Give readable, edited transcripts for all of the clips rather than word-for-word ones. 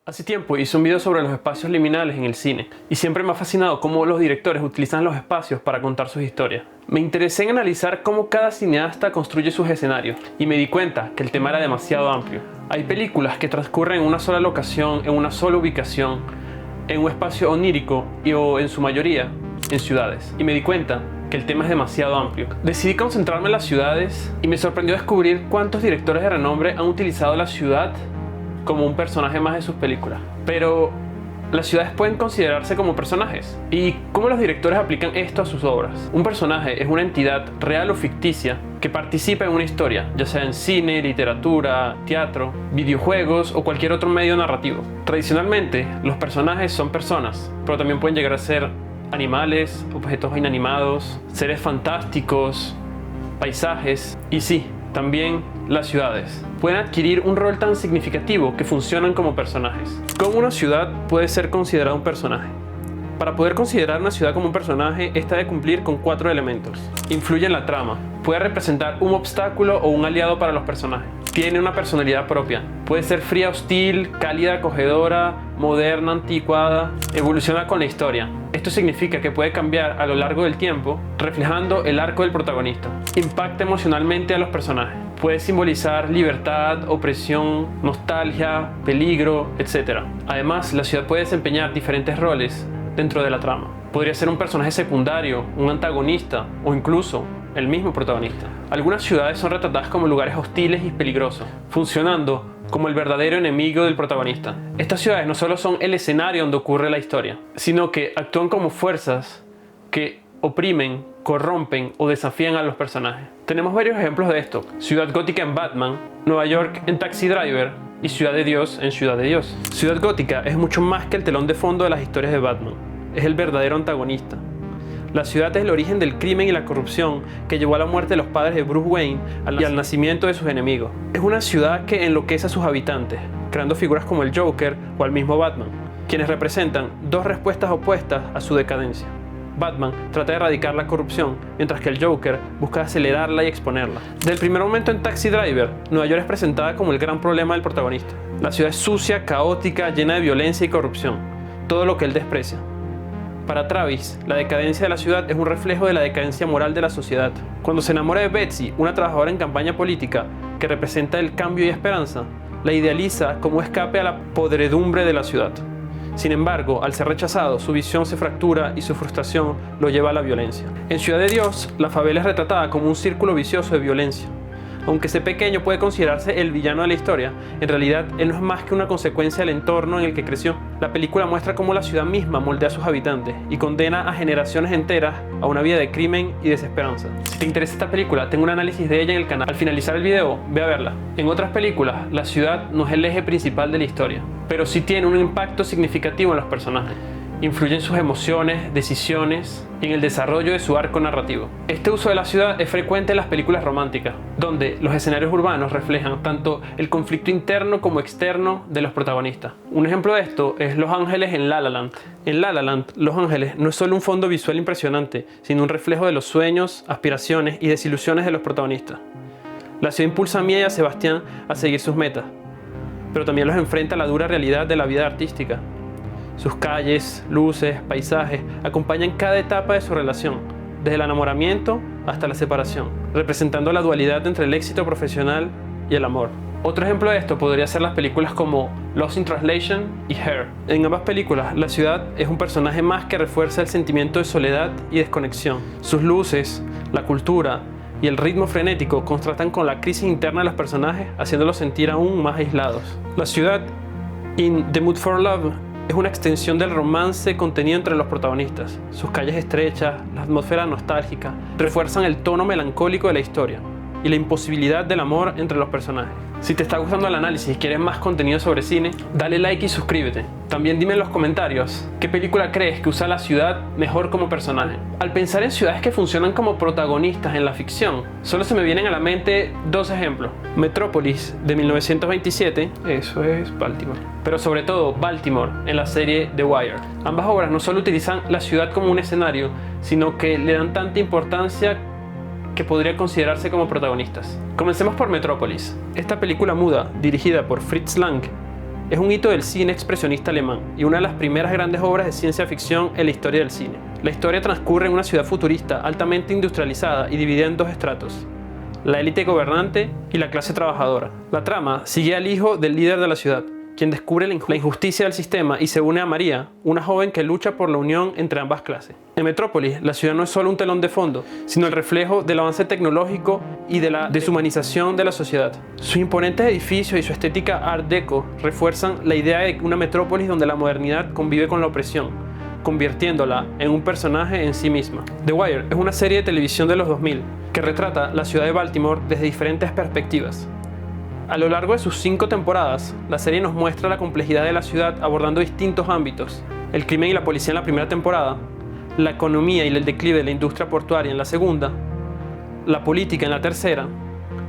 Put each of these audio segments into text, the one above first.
Hace tiempo hice un video sobre los espacios liminales en el cine y siempre me ha fascinado cómo los directores utilizan los espacios para contar sus historias. Me interesé en analizar cómo cada cineasta construye sus escenarios y me di cuenta que el tema era demasiado amplio. Hay películas que transcurren en una sola locación, en una sola ubicación, en un espacio onírico o en su mayoría en ciudades. Y me di cuenta que el tema es demasiado amplio. Decidí concentrarme en las ciudades y me sorprendió descubrir cuántos directores de renombre han utilizado la ciudad como un personaje más de sus películas. Pero las ciudades pueden considerarse como personajes. ¿Y cómo los directores aplican esto a sus obras? Un personaje es una entidad real o ficticia que participa en una historia, ya sea en cine, literatura, teatro, videojuegos o cualquier otro medio narrativo. Tradicionalmente, los personajes son personas, pero también pueden llegar a ser animales, objetos inanimados, seres fantásticos, paisajes y sí, también las ciudades pueden adquirir un rol tan significativo que funcionan como personajes. ¿Cómo una ciudad puede ser considerada un personaje? Para poder considerar una ciudad como un personaje, esta debe cumplir con 4 elementos. Influye en la trama. Puede representar un obstáculo o un aliado para los personajes. Tiene una personalidad propia. Puede ser fría, hostil, cálida, acogedora, moderna, anticuada. Evoluciona con la historia. Esto significa que puede cambiar a lo largo del tiempo, reflejando el arco del protagonista. Impacta emocionalmente a los personajes. Puede simbolizar libertad, opresión, nostalgia, peligro, etc. Además, la ciudad puede desempeñar diferentes roles dentro de la trama. Podría ser un personaje secundario, un antagonista o incluso el mismo protagonista. Algunas ciudades son retratadas como lugares hostiles y peligrosos, funcionando como el verdadero enemigo del protagonista. Estas ciudades no solo son el escenario donde ocurre la historia, sino que actúan como fuerzas que oprimen, corrompen o desafían a los personajes. Tenemos varios ejemplos de esto: Ciudad Gótica en Batman, Nueva York en Taxi Driver y Ciudad de Dios en Ciudad de Dios. Ciudad Gótica es mucho más que el telón de fondo de las historias de Batman. Es el verdadero antagonista. La ciudad es el origen del crimen y la corrupción que llevó a la muerte de los padres de Bruce Wayne y al nacimiento de sus enemigos. Es una ciudad que enloquece a sus habitantes, creando figuras como el Joker o al mismo Batman, quienes representan dos respuestas opuestas a su decadencia. Batman trata de erradicar la corrupción, mientras que el Joker busca acelerarla y exponerla. Desde el primer momento en Taxi Driver, Nueva York es presentada como el gran problema del protagonista. La ciudad es sucia, caótica, llena de violencia y corrupción, todo lo que él desprecia. Para Travis, la decadencia de la ciudad es un reflejo de la decadencia moral de la sociedad. Cuando se enamora de Betsy, una trabajadora en campaña política que representa el cambio y esperanza, la idealiza como escape a la podredumbre de la ciudad. Sin embargo, al ser rechazado, su visión se fractura y su frustración lo lleva a la violencia. En Ciudad de Dios, la favela es retratada como un círculo vicioso de violencia. Aunque ese pequeño puede considerarse el villano de la historia, en realidad él no es más que una consecuencia del entorno en el que creció. La película muestra cómo la ciudad misma moldea a sus habitantes y condena a generaciones enteras a una vida de crimen y desesperanza. Si te interesa esta película, tengo un análisis de ella en el canal. Al finalizar el video, ve a verla. En otras películas, la ciudad no es el eje principal de la historia, pero sí tiene un impacto significativo en los personajes. Influye en sus emociones, decisiones y en el desarrollo de su arco narrativo. Este uso de la ciudad es frecuente en las películas románticas, donde los escenarios urbanos reflejan tanto el conflicto interno como externo de los protagonistas. Un ejemplo de esto es Los Ángeles en La La Land. En La La Land, Los Ángeles no es solo un fondo visual impresionante, sino un reflejo de los sueños, aspiraciones y desilusiones de los protagonistas. La ciudad impulsa a Mia y a Sebastián a seguir sus metas, pero también los enfrenta a la dura realidad de la vida artística. Sus calles, luces, paisajes acompañan cada etapa de su relación, desde el enamoramiento hasta la separación, representando la dualidad entre el éxito profesional y el amor. Otro ejemplo de esto podría ser las películas como Lost in Translation y Her. En ambas películas, la ciudad es un personaje más que refuerza el sentimiento de soledad y desconexión. Sus luces, la cultura y el ritmo frenético contrastan con la crisis interna de los personajes, haciéndolos sentir aún más aislados. La ciudad, in The Mood for Love, es una extensión del romance contenido entre los protagonistas. Sus calles estrechas, la atmósfera nostálgica, refuerzan el tono melancólico de la historia y la imposibilidad del amor entre los personajes. Si te está gustando el análisis y quieres más contenido sobre cine, dale like y suscríbete. También dime en los comentarios qué película crees que usa la ciudad mejor como personaje. Al pensar en ciudades que funcionan como protagonistas en la ficción, solo se me vienen a la mente dos ejemplos. Metrópolis de 1927, eso es Baltimore, pero sobre todo Baltimore en la serie The Wire. Ambas obras no solo utilizan la ciudad como un escenario, sino que le dan tanta importancia que podría considerarse como protagonistas. Comencemos por Metrópolis. Esta película muda, dirigida por Fritz Lang, es un hito del cine expresionista alemán y una de las primeras grandes obras de ciencia ficción en la historia del cine. La historia transcurre en una ciudad futurista altamente industrializada y dividida en dos estratos: la élite gobernante y la clase trabajadora. La trama sigue al hijo del líder de la ciudad, quien descubre la injusticia del sistema y se une a María, una joven que lucha por la unión entre ambas clases. En Metrópolis, la ciudad no es solo un telón de fondo, sino el reflejo del avance tecnológico y de la deshumanización de la sociedad. Sus imponentes edificios y su estética Art Deco refuerzan la idea de una metrópolis donde la modernidad convive con la opresión, convirtiéndola en un personaje en sí misma. The Wire es una serie de televisión de los 2000 que retrata la ciudad de Baltimore desde diferentes perspectivas. A lo largo de sus 5 temporadas, la serie nos muestra la complejidad de la ciudad abordando distintos ámbitos: el crimen y la policía en la primera temporada, la economía y el declive de la industria portuaria en la segunda, la política en la tercera,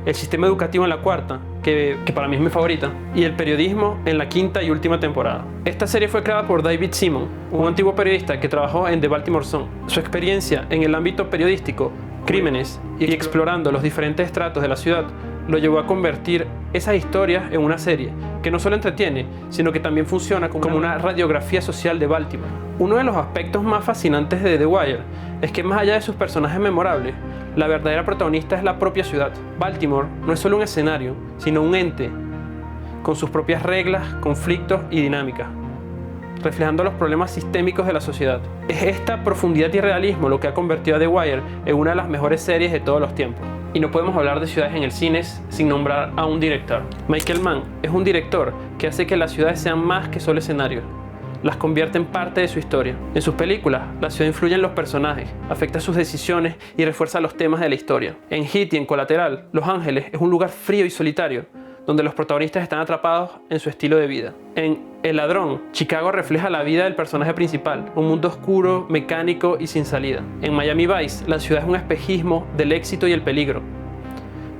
el sistema educativo en la cuarta, que para mí es mi favorita, y el periodismo en la quinta y última temporada. Esta serie fue creada por David Simon, un antiguo periodista que trabajó en The Baltimore Sun. Su experiencia en el ámbito periodístico, crímenes y explorando los diferentes estratos de la ciudad lo llevó a convertir esas historias en una serie que no solo entretiene, sino que también funciona como una radiografía social de Baltimore. Uno de los aspectos más fascinantes de The Wire es que, más allá de sus personajes memorables, la verdadera protagonista es la propia ciudad. Baltimore no es solo un escenario, sino un ente con sus propias reglas, conflictos y dinámicas, reflejando los problemas sistémicos de la sociedad. Es esta profundidad y realismo lo que ha convertido a The Wire en una de las mejores series de todos los tiempos. Y no podemos hablar de ciudades en el cine sin nombrar a un director. Michael Mann es un director que hace que las ciudades sean más que solo escenarios. Las convierte en parte de su historia. En sus películas, la ciudad influye en los personajes, afecta sus decisiones y refuerza los temas de la historia. En Heat y en Colateral, Los Ángeles es un lugar frío y solitario, donde los protagonistas están atrapados en su estilo de vida. En El Ladrón, Chicago refleja la vida del personaje principal, un mundo oscuro, mecánico y sin salida. En Miami Vice, la ciudad es un espejismo del éxito y el peligro,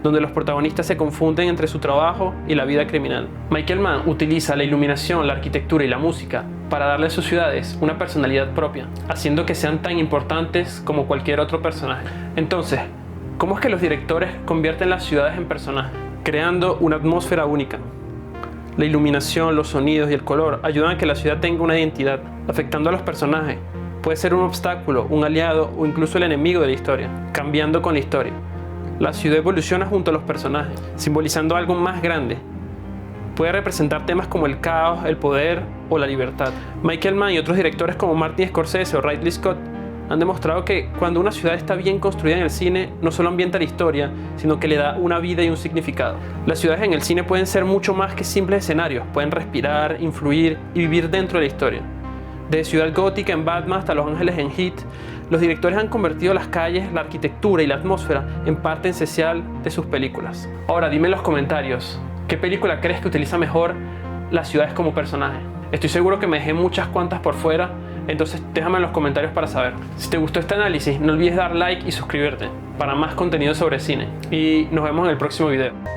donde los protagonistas se confunden entre su trabajo y la vida criminal. Michael Mann utiliza la iluminación, la arquitectura y la música para darle a sus ciudades una personalidad propia, haciendo que sean tan importantes como cualquier otro personaje. Entonces, ¿cómo es que los directores convierten las ciudades en personajes? Creando una atmósfera única. La iluminación, los sonidos y el color ayudan a que la ciudad tenga una identidad, afectando a los personajes. Puede ser un obstáculo, un aliado o incluso el enemigo de la historia, cambiando con la historia. La ciudad evoluciona junto a los personajes, simbolizando algo más grande. Puede representar temas como el caos, el poder o la libertad. Michael Mann y otros directores como Martin Scorsese o Ridley Scott han demostrado que cuando una ciudad está bien construida en el cine, no solo ambienta la historia, sino que le da una vida y un significado. Las ciudades en el cine pueden ser mucho más que simples escenarios, pueden respirar, influir y vivir dentro de la historia. Desde Ciudad Gótica en Batman hasta Los Ángeles en Heat, los directores han convertido las calles, la arquitectura y la atmósfera en parte esencial de sus películas. Ahora dime en los comentarios, ¿qué película crees que utiliza mejor las ciudades como personaje? Estoy seguro que me dejé muchas cuantas por fuera, entonces déjame en los comentarios para saber. Si te gustó este análisis, no olvides dar like y suscribirte para más contenido sobre cine. Y nos vemos en el próximo video.